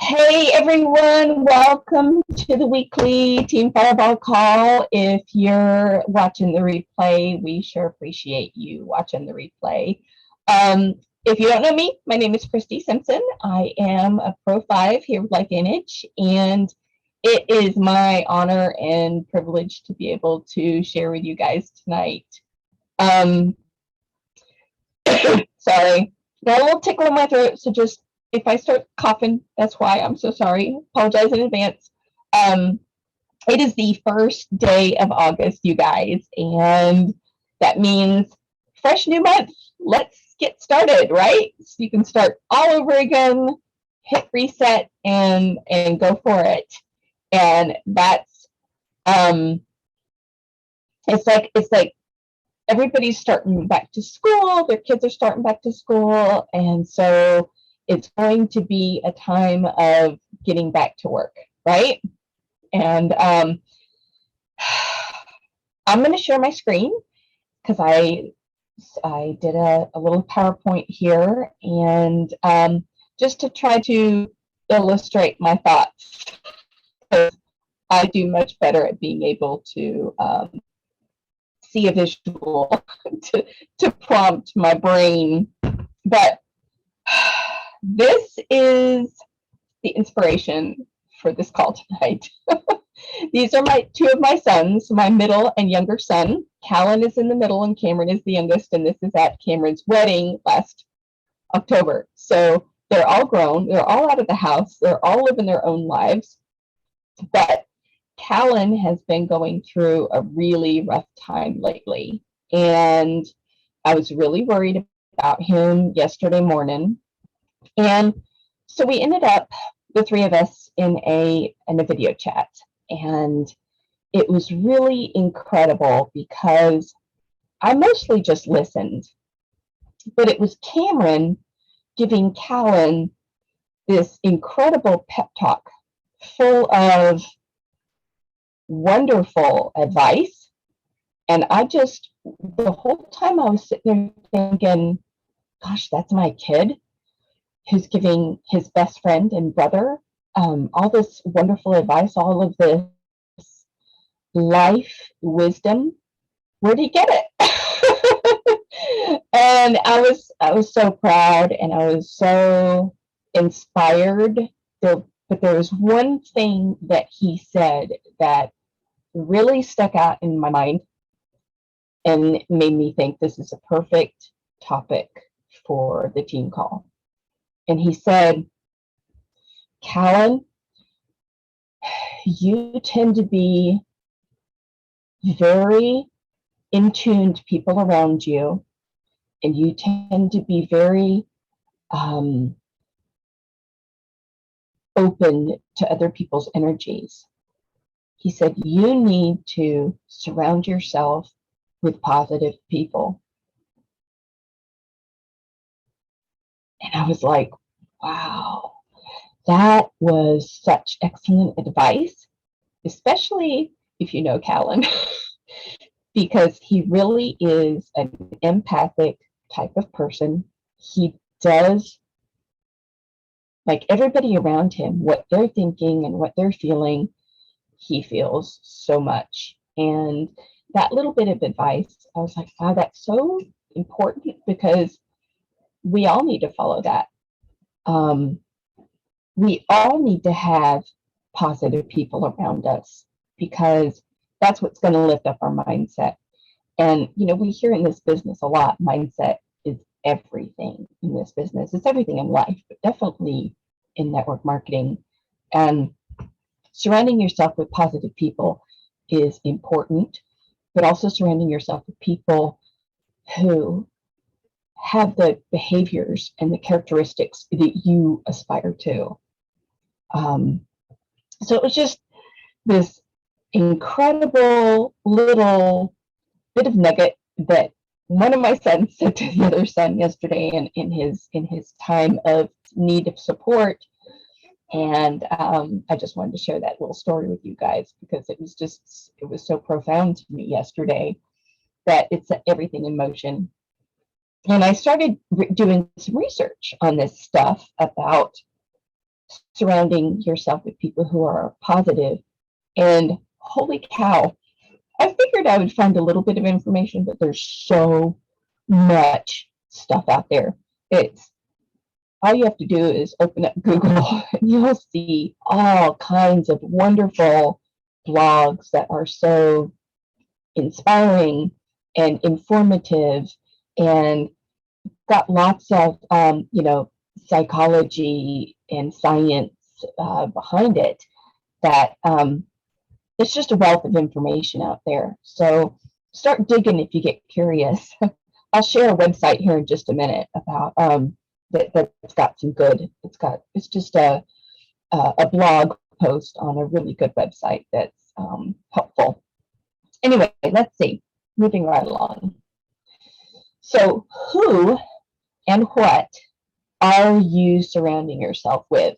Hey everyone, welcome to the weekly Team Fireball call. If you're watching the replay, we sure appreciate you watching the replay. If you don't know me, my name is Kristi Simpson. I am a Pro 5 here with Life Image, and it is my honor and privilege to be able to share with you guys tonight. Sorry, got a little tickle in my throat, so just if I start coughing, that's why. I'm so sorry. Apologize in advance. It is the first day of August, you guys, and that means fresh new month. Let's get started, right? So you can start all over again, hit reset, and go for it. And that's it's like everybody's starting back to school, their kids are starting back to school, and so it's going to be a time of getting back to work, right? And I'm going to share my screen because I did a little PowerPoint here, and just to try to illustrate my thoughts, because I do much better at being able to see a visual to prompt my brain. But this is the inspiration for this call tonight. These are two of my sons, my middle and younger son. Callan is in the middle and Cameron is the youngest, and this is at Cameron's wedding last October. So they're all grown, they're all out of the house, they're all living their own lives. But Callan has been going through a really rough time lately, and I was really worried about him yesterday morning. And so we ended up, the three of us, in a video chat, and it was really incredible because I mostly just listened, but it was Cameron giving Callan this incredible pep talk full of wonderful advice. And the whole time I was sitting there thinking, gosh, that's my kid who's giving his best friend and brother all this wonderful advice, all of this life wisdom. Where did he get it? And I was so proud, and I was so inspired. But there was one thing that he said that really stuck out in my mind and made me think this is a perfect topic for the team call. And he said, Callan, you tend to be very in tune to people around you, and you tend to be very open to other people's energies. He said, you need to surround yourself with positive people. And I was like, wow, that was such excellent advice, especially if you know Callan, because he really is an empathic type of person. He does, like everybody around him, what they're thinking and what they're feeling, he feels so much. And that little bit of advice, I was like, wow, that's so important, because we all need to follow that. We all need to have positive people around us, because that's what's going to lift up our mindset. And, we hear in this business a lot, mindset is everything in this business. It's everything in life, but definitely in network marketing. And surrounding yourself with positive people is important, but also surrounding yourself with people who have the behaviors and the characteristics that you aspire to. So it was just this incredible little bit of nugget that one of my sons said to the other son yesterday in his time of need of support. And I just wanted to share that little story with you guys, because it was so profound to me yesterday that it set everything in motion. And I started doing some research on this stuff about surrounding yourself with people who are positive. And holy cow, I figured I would find a little bit of information, but there's so much stuff out there. It's all you have to do is open up Google and you'll see all kinds of wonderful blogs that are so inspiring and informative and got lots of psychology and science behind it, that it's just a wealth of information out there. So start digging if you get curious. I'll share a website here in just a minute about that's got some good. It's just a blog post on a really good website that's helpful. Anyway, let's see. Moving right along. So who and what are you surrounding yourself with?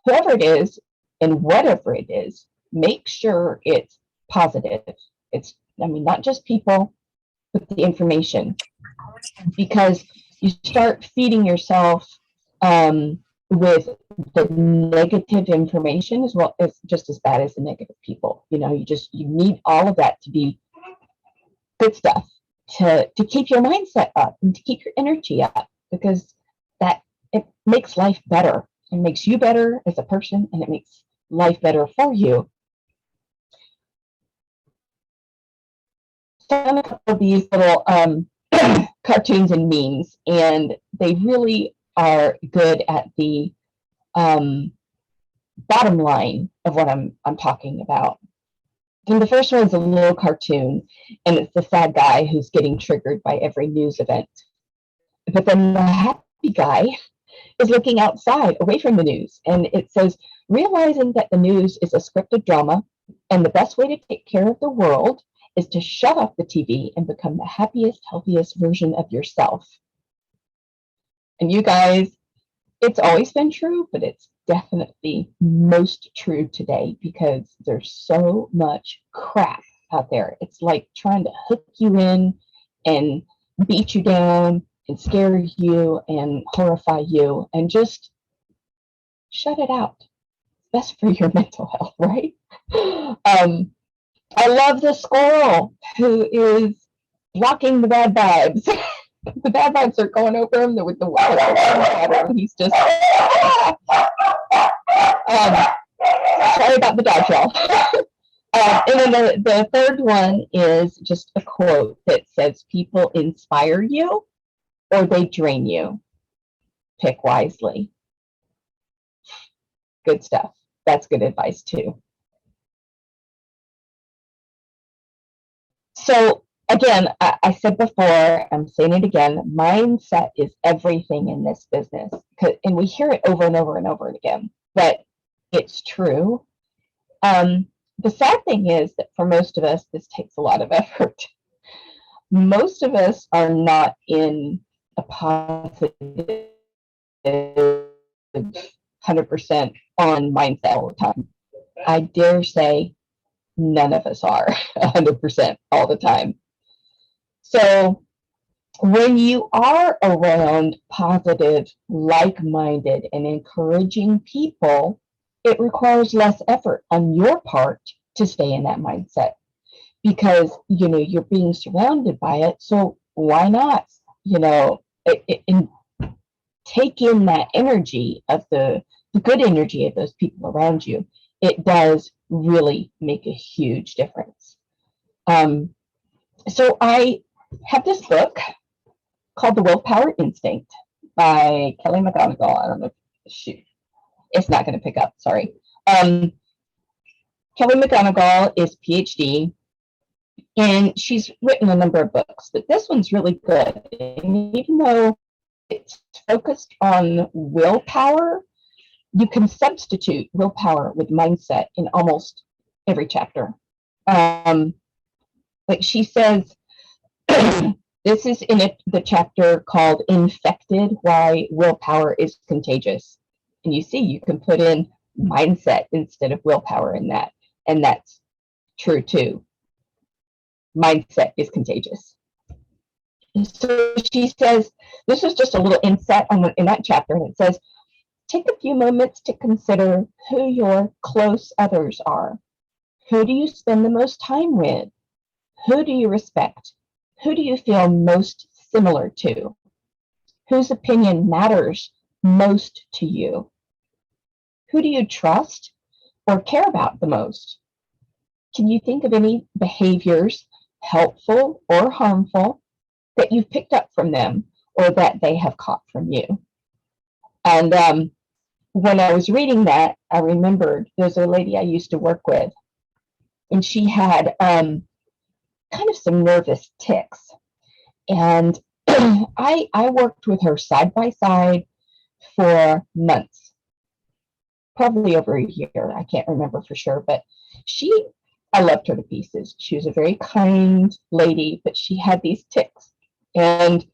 Whoever it is and whatever it is, make sure it's positive. It's, not just people, but the information. Because you start feeding yourself with the negative information as well, as just as bad as the negative people. You need all of that to be good stuff to keep your mindset up and to keep your energy up, because that it makes life better. It makes you better as a person, and it makes life better for you. Done a couple of these little cartoons and memes, and they really are good at the bottom line of what I'm talking about. And the first one is a little cartoon, and it's the sad guy who's getting triggered by every news event. But then the happy guy is looking outside, away from the news, and it says, realizing that the news is a scripted drama, and the best way to take care of the world is to shut off the TV and become the happiest, healthiest version of yourself. And you guys, it's always been true, but it's definitely most true today, because there's so much crap out there. It's like trying to hook you in and beat you down and scare you and horrify you, and just shut it out. It's best for your mental health, right? I love the squirrel who is blocking the bad vibes. The bad vibes are going over him with the water, and he's just sorry about the dog, y'all. And then the third one is just a quote that says, people inspire you or they drain you. Pick wisely. Good stuff. That's good advice too. So again, I said before, I'm saying it again, mindset is everything in this business. And we hear it over and over and over again, but it's true. The sad thing is that for most of us, this takes a lot of effort. Most of us are not in a positive 100% on mindset all the time. I dare say none of us are 100% all the time. So when you are around positive, like-minded, and encouraging people, it requires less effort on your part to stay in that mindset, because you're being surrounded by it. So why not take in that energy of the good energy of those people around you? It does really make a huge difference. So I have this book called The Willpower Instinct by Kelly McGonigal. I don't know. Shoot, it's not going to pick up. Sorry. Kelly McGonigal is PhD, and she's written a number of books, but this one's really good. And even though it's focused on willpower, you can substitute willpower with mindset in almost every chapter. Like she says, this is in the chapter called Infected, Why Willpower is Contagious. And you see, you can put in mindset instead of willpower in that. And that's true too. Mindset is contagious. So she says, this is just a little inset in that chapter, and it says, Take a few moments to consider who your close others are. Who do you spend the most time with? Who do you respect? Who do you feel most similar to? Whose opinion matters most to you? Who do you trust or care about the most? Can you think of any behaviors, helpful or harmful, that you've picked up from them or that they have caught from you? And when I was reading that, I remembered there's a lady I used to work with, and she had kind of some nervous tics. And I worked with her side by side for months, probably over a year. I can't remember for sure, but I loved her to pieces. She was a very kind lady, but she had these tics. And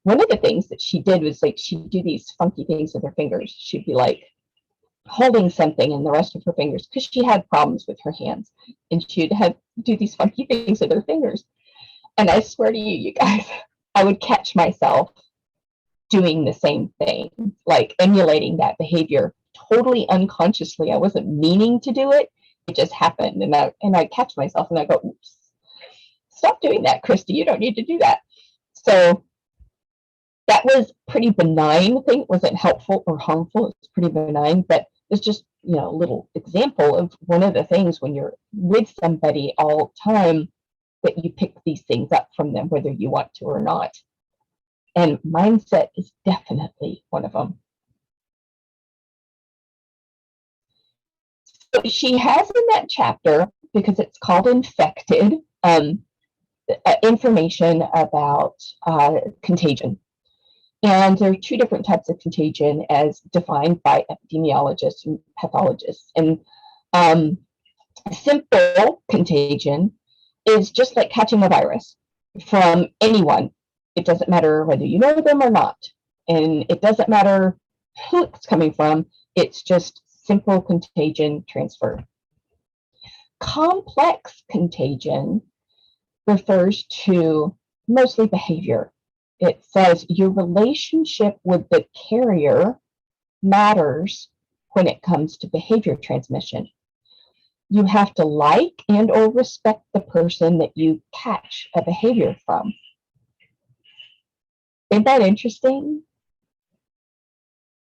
one of the things that she did was like, she'd do these funky things with her fingers. She'd be like holding something in the rest of her fingers because she had problems with her hands. And she'd do these funky things with her fingers. And I swear to you, you guys, I would catch myself doing the same thing, like emulating that behavior totally unconsciously. I wasn't meaning to do it. It just happened. And I catch myself and I go, oops, stop doing that, Kristi. You don't need to do that. So that was pretty benign thing. It wasn't helpful or harmful. It's pretty benign, but it's just, a little example of one of the things when you're with somebody all the time that you pick these things up from them, whether you want to or not. And mindset is definitely one of them. So she has in that chapter, because it's called Infected, information about contagion. And there are two different types of contagion as defined by epidemiologists and pathologists. And simple contagion is just like catching a virus from anyone. It doesn't matter whether you know them or not. And it doesn't matter who it's coming from. It's just simple contagion transfer. Complex contagion refers to mostly behavior. It says your relationship with the carrier matters when it comes to behavior transmission. You have to like and or respect the person that you catch a behavior from. Isn't that interesting?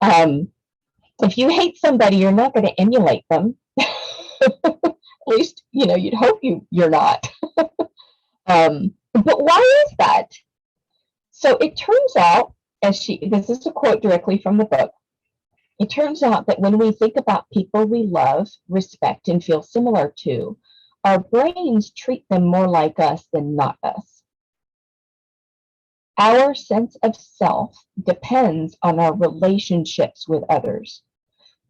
If you hate somebody, you're not going to emulate them. At least, you'd hope you're not. But why is that? So it turns out, this is a quote directly from the book, it turns out that when we think about people we love, respect, and feel similar to, our brains treat them more like us than not us. Our sense of self depends on our relationships with others.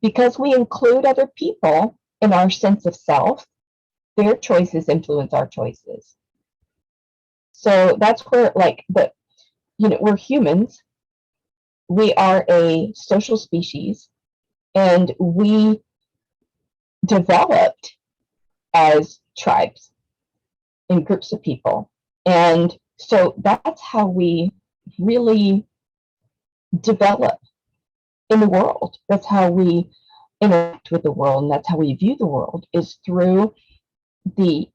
Because we include other people in our sense of self, their choices influence our choices. So that's where, we're humans. We are a social species, and we developed as tribes in groups of people. And so that's how we really develop in the world. That's how we interact with the world, and that's how we view the world, is through the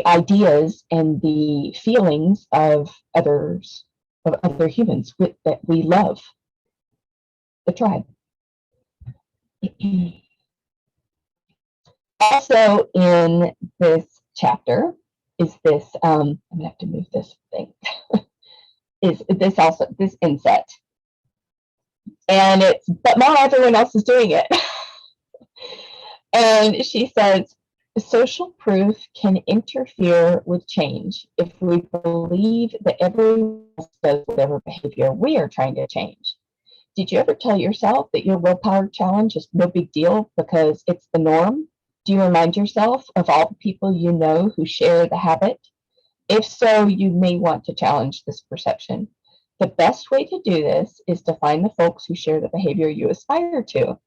ideas and the feelings of other humans that we love, the tribe. Also in this chapter is this, I'm gonna have to move this thing, is this inset. And but not everyone else is doing it. And she says, social proof can interfere with change if we believe that everyone else does whatever behavior we are trying to change. Did you ever tell yourself that your willpower challenge is no big deal because it's the norm? Do you remind yourself of all the people you know who share the habit? If so, you may want to challenge this perception. The best way to do this is to find the folks who share the behavior you aspire to.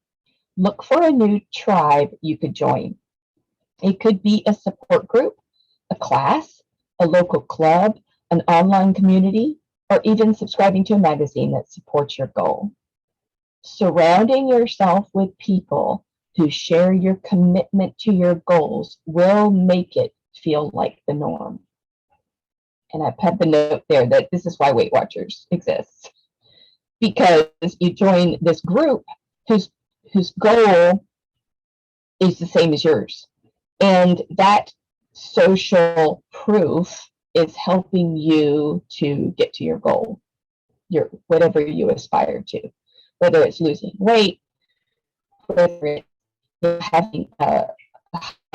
Look for a new tribe you could join. It could be a support group, a class, a local club, an online community, or even subscribing to a magazine that supports your goal. Surrounding yourself with people who share your commitment to your goals will make it feel like the norm. And I put the note there that this is why Weight Watchers exists, because you join this group whose goal is the same as yours. And that social proof is helping you to get to your goal, your whatever you aspire to, whether it's losing weight, whether it's having a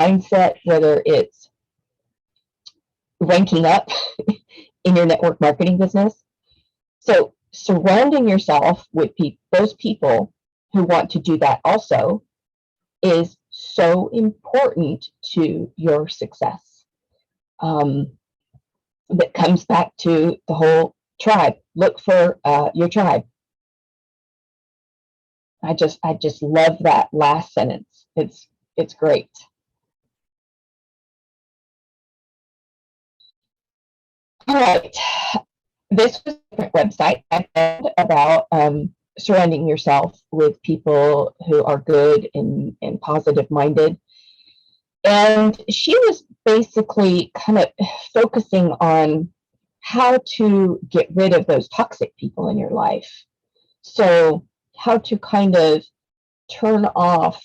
mindset, whether it's ranking up in your network marketing business. So surrounding yourself with those people who want to do that also is so important to your success. That comes back to the whole tribe. Look for your tribe. I just love that last sentence. It's great. All right. This was a different website I found about surrounding yourself with people who are good and positive minded. And she was basically kind of focusing on how to get rid of those toxic people in your life. So how to kind of turn off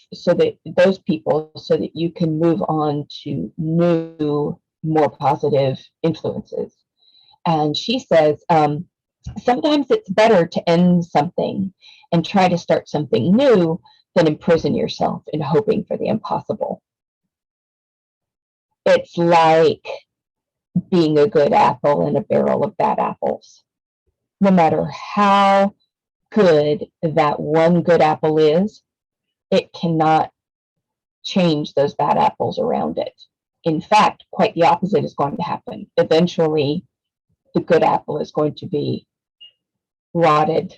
those people so that you can move on to new, more positive influences. And she says, sometimes it's better to end something and try to start something new than imprison yourself in hoping for the impossible. It's like being a good apple in a barrel of bad apples. No matter how good that one good apple is, it cannot change those bad apples around it. In fact, quite the opposite is going to happen. Eventually, the good apple is going to be rotted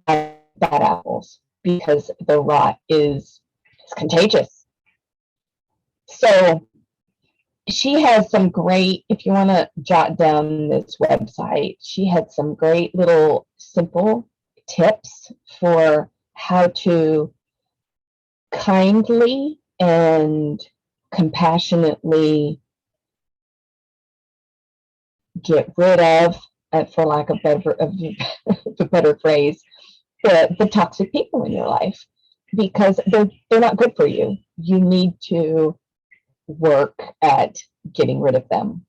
by bad apples because the rot is contagious. So she has some great, if you want to jot down this website, she had some great little simple tips for how to kindly and compassionately get rid of, for lack of a better phrase, the toxic people in your life, because they're not good for you. You need to work at getting rid of them.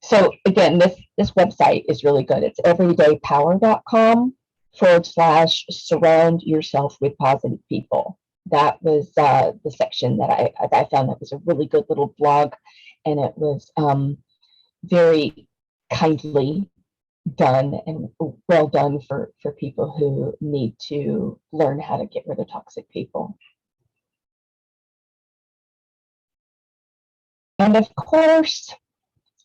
So again, this website is really good. It's everydaypower.com/surround yourself with positive people. That was the section that I found that was a really good little blog, and it was very kindly done and well done for people who need to learn how to get rid of toxic people. And of course,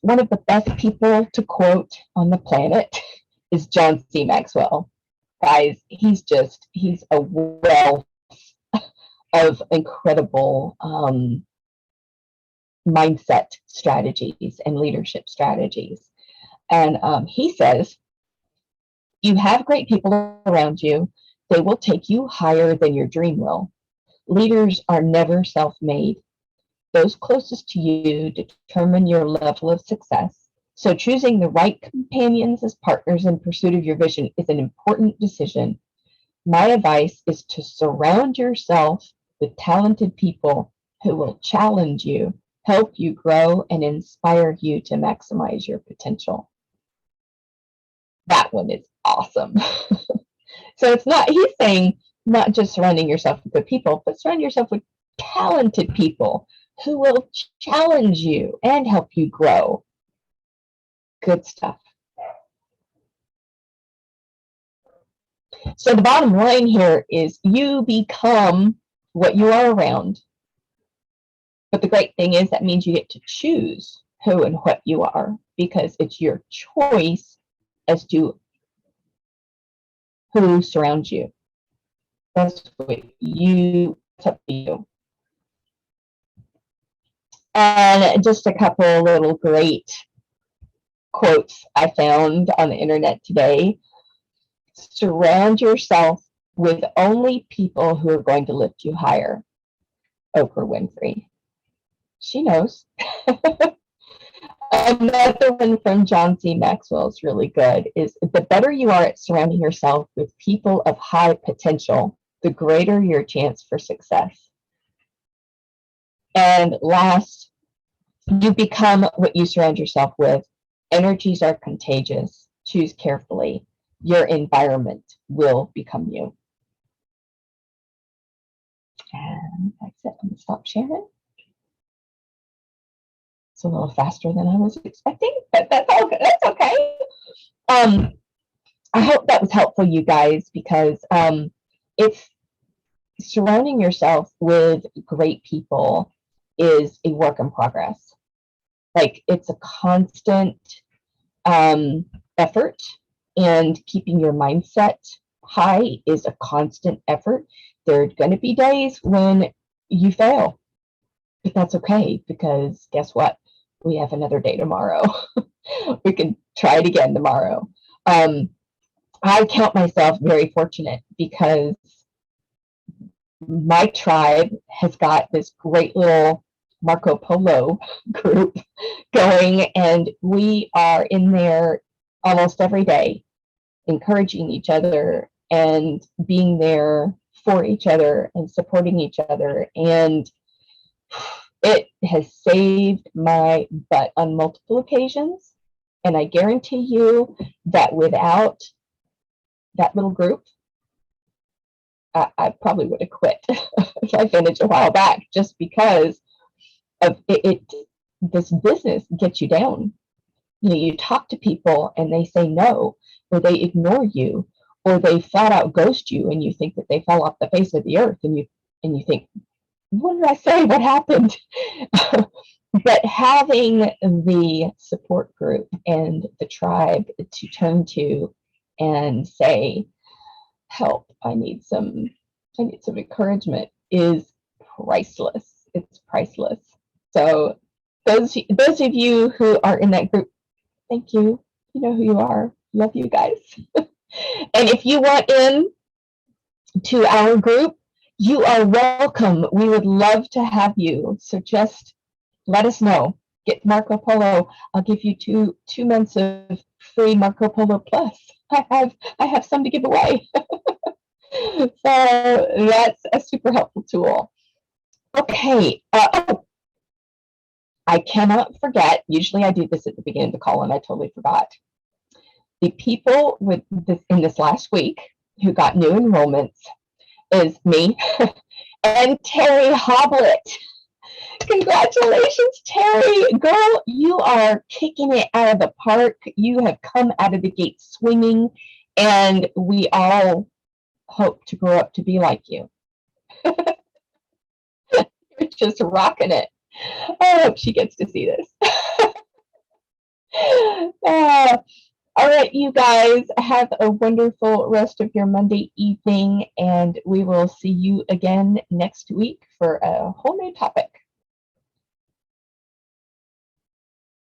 one of the best people to quote on the planet is John C. Maxwell. Guys, he's a wealth of incredible mindset strategies and leadership strategies. And he says, you have great people around you. They will take you higher than your dream will. Leaders are never self-made. Those closest to you determine your level of success. So choosing the right companions as partners in pursuit of your vision is an important decision. My advice is to surround yourself with talented people who will challenge you, help you grow, and inspire you to maximize your potential. That one is awesome. So he's saying not just surrounding yourself with good people, but surround yourself with talented people who will challenge you and help you grow. Good stuff. So the bottom line here is you become what you are around. But the great thing is that means you get to choose who and what you are, because it's your choice as to who surrounds you. That's what it's up to you. And just a couple little great quotes I found on the internet today. Surround yourself with only people who are going to lift you higher. Oprah Winfrey. She knows. Another one from John C. Maxwell is really good, is the better you are at surrounding yourself with people of high potential, the greater your chance for success. And last, you become what you surround yourself with. Energies are contagious. Choose carefully. Your environment will become you. And that's it. I'm going to stop sharing. It's a little faster than I was expecting, but that's all good. That's okay. I hope that was helpful, you guys, because if surrounding yourself with great people is a work in progress. Like, it's a constant effort, and keeping your mindset high is a constant effort. There are going to be days when you fail, but that's okay, because guess what? We have another day tomorrow. We can try it again tomorrow. I count myself very fortunate because my tribe has got this great little Marco Polo group going, and we are in there almost every day, encouraging each other and being there for each other and supporting each other. And it has saved my butt on multiple occasions. And I guarantee you that without that little group, I probably would have quit I finished a while back, just because of it. This business gets you down. You know, you talk to people and they say no, or they ignore you, or they flat out ghost you, and you think that they fell off the face of the earth, and you think, what did I say? What happened? But having the support group and the tribe to turn to and say, help, I need some encouragement, is priceless. It's priceless. So those of you who are in that group, thank you. You know who you are. Love you guys. And if you want in to our group, you are welcome. We would love to have you. So just let us know. Get Marco Polo. I'll give you two months of free Marco Polo Plus. I have some to give away. So that's a super helpful tool. Okay. I cannot forget. Usually I do this at the beginning of the call, and I totally forgot. The people with this in this last week who got new enrollments is me and Terry Hoblet. Congratulations, Terry. Girl, you are kicking it out of the park. You have come out of the gate swinging, and we all hope to grow up to be like you. You're just rocking it. I hope she gets to see this. All right, you guys, have a wonderful rest of your Monday evening, and we will see you again next week for a whole new topic.